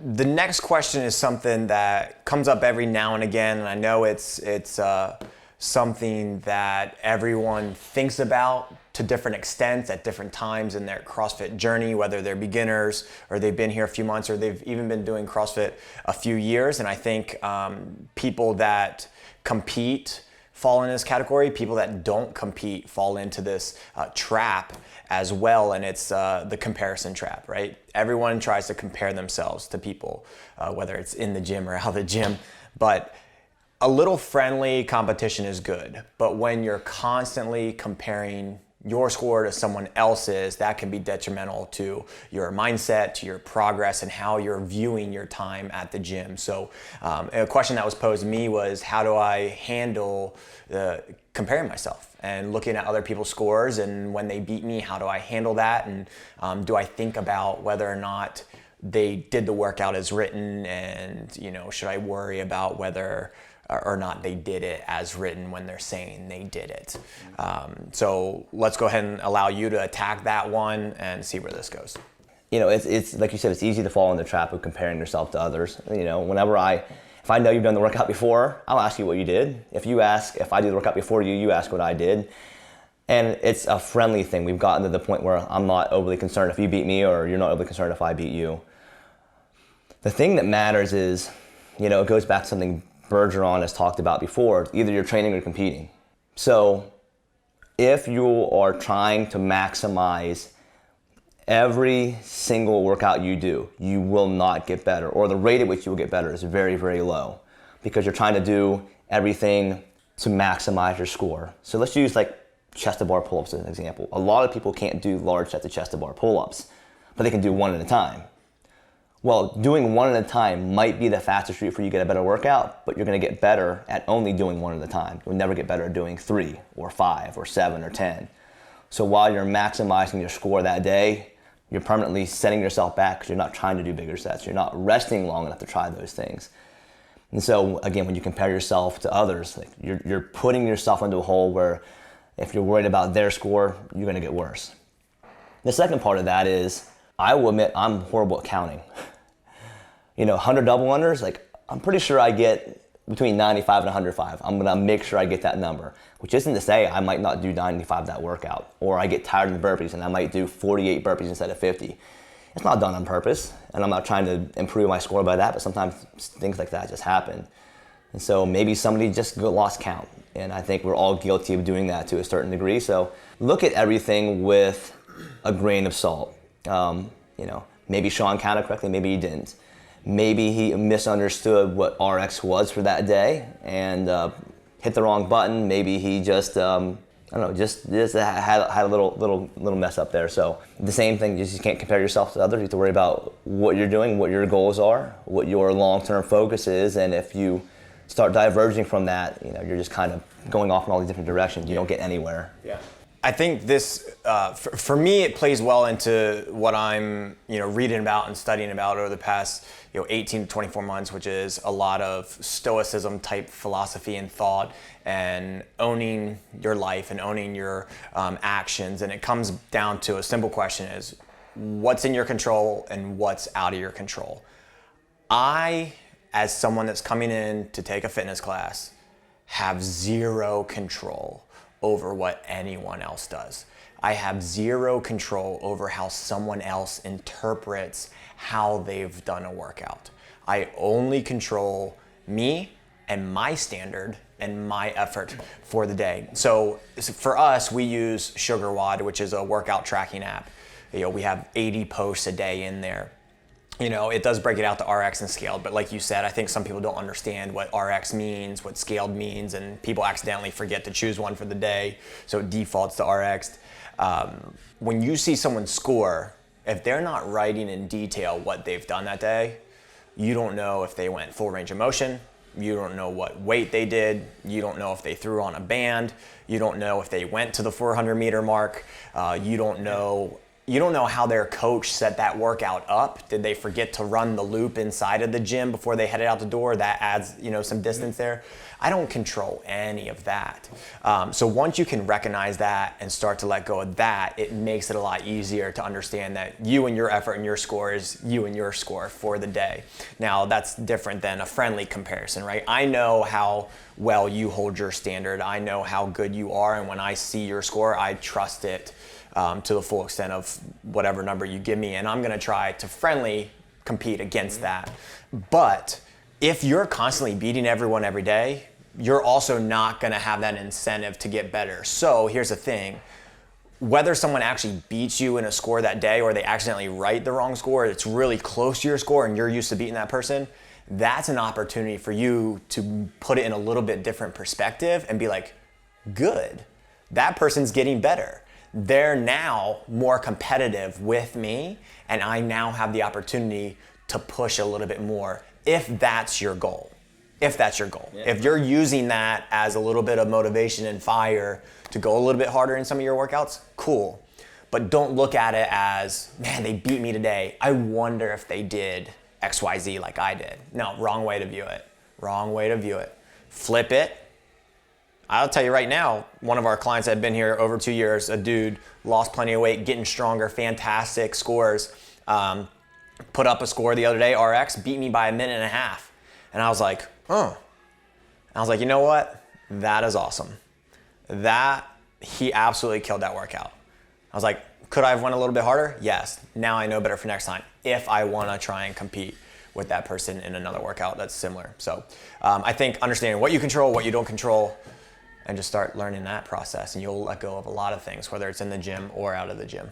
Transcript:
The next question is something that comes up every now and again, and I know it's something that everyone thinks about to different extents at different times in their CrossFit journey, whether they're beginners or they've been here a few months or they've even been doing CrossFit a few years. And I think people that compete fall in this category. People that don't compete fall into this trap as well, and it's the comparison trap, right? Everyone tries to compare themselves to people, whether it's in the gym or out of the gym, but a little friendly competition is good. But when you're constantly comparing your score to someone else's, that can be detrimental to your mindset, to your progress, and how you're viewing your time at the gym. So a question that was posed to me was, how do I handle comparing myself and looking at other people's scores, and when they beat me, how do I handle that? And do I think about whether or not they did the workout as written, and should I worry about whether or not they did it as written when they're saying they did it? So let's go ahead and allow you to attack that one and see where this goes. It's like you said, it's easy to fall in the trap of comparing yourself to others. If I know you've done the workout before, I'll ask you what you did. If you ask, if I do the workout before you, you ask what I did. And it's a friendly thing. We've gotten to the point where I'm not overly concerned if you beat me, or you're not overly concerned if I beat you. The thing that matters is, it goes back to something Bergeron has talked about before. Either you're training or competing. So if you are trying to maximize every single workout you do, you will not get better, or the rate at which you will get better is very, very low, because you're trying to do everything to maximize your score. So let's use like chest to bar pull-ups as an example. A lot of people can't do large sets of chest to bar pull-ups, but they can do one at a time. Well, doing one at a time might be the fastest route for you to get a better workout, but you're going to get better at only doing one at a time. You'll never get better at doing 3 or 5 or 7 or 10. So while you're maximizing your score that day, you're permanently setting yourself back because you're not trying to do bigger sets. You're not resting long enough to try those things. And so again, when you compare yourself to others, you're putting yourself into a hole where if you're worried about their score, you're going to get worse. The second part of that is, I will admit I'm horrible at counting. 100 double unders, I'm pretty sure I get between 95 and 105. I'm gonna make sure I get that number, which isn't to say I might not do 95 that workout, or I get tired of the burpees and I might do 48 burpees instead of 50. It's not done on purpose, and I'm not trying to improve my score by that, but sometimes things like that just happen. And so maybe somebody just lost count, and I think we're all guilty of doing that to a certain degree. So look at everything with a grain of salt. Maybe Shawn counted correctly, maybe he didn't. Maybe he misunderstood what RX was for that day and hit the wrong button. Maybe he just had a little mess up there. So the same thing, you just can't compare yourself to others. You have to worry about what you're doing, what your goals are, what your long-term focus is, and if you start diverging from that, you're just kind of going off in all these different directions. You don't get anywhere. Yeah. I think this, for me, it plays well into what I'm, reading about and studying about over the past, 18 to 24 months, which is a lot of stoicism type philosophy and thought, and owning your life and owning your actions. And it comes down to a simple question: is what's in your control and what's out of your control? I, as someone that's coming in to take a fitness class, have zero control over what anyone else does. I have zero control over how someone else interprets how they've done a workout. I only control me and my standard and my effort for the day. So for us, we use SugarWOD, which is a workout tracking app. We have 80 posts a day in there. It does break it out to RX and scaled, but like you said, I think some people don't understand what RX means, what scaled means, and people accidentally forget to choose one for the day, so it defaults to RX. When you see someone score, if they're not writing in detail what they've done that day, you don't know if they went full range of motion, you don't know what weight they did, you don't know if they threw on a band, you don't know if they went to the 400 meter mark, you don't know how their coach set that workout up. Did they forget to run the loop inside of the gym before they headed out the door? That adds, some distance there. I don't control any of that. So once you can recognize that and start to let go of that, it makes it a lot easier to understand that you and your effort and your score is you and your score for the day. Now, that's different than a friendly comparison, right? I know how well you hold your standard. I know how good you are, and when I see your score, I trust it to the full extent of whatever number you give me, and I'm gonna try to friendly compete against that. But if you're constantly beating everyone every day, you're also not gonna have that incentive to get better. So here's the thing, whether someone actually beats you in a score that day or they accidentally write the wrong score, it's really close to your score and you're used to beating that person, that's an opportunity for you to put it in a little bit different perspective and be like, good, that person's getting better. They're now more competitive with me, and I now have the opportunity to push a little bit more if that's your goal. If that's your goal. Yeah. If you're using that as a little bit of motivation and fire to go a little bit harder in some of your workouts, cool. But don't look at it as, man, they beat me today. I wonder if they did XYZ like I did. No, wrong way to view it. Wrong way to view it. Flip it. I'll tell you right now, one of our clients that had been here over 2 years, a dude, lost plenty of weight, getting stronger, fantastic scores. Put up a score the other day, RX, beat me by 1.5 minutes. And I was like, oh. I was like, you know what? That is awesome. He absolutely killed that workout. I was like, could I have went a little bit harder? Yes. Now I know better for next time if I want to try and compete with that person in another workout that's similar. So I think understanding what you control, what you don't control, and just start learning that process, and you'll let go of a lot of things, whether it's in the gym or out of the gym.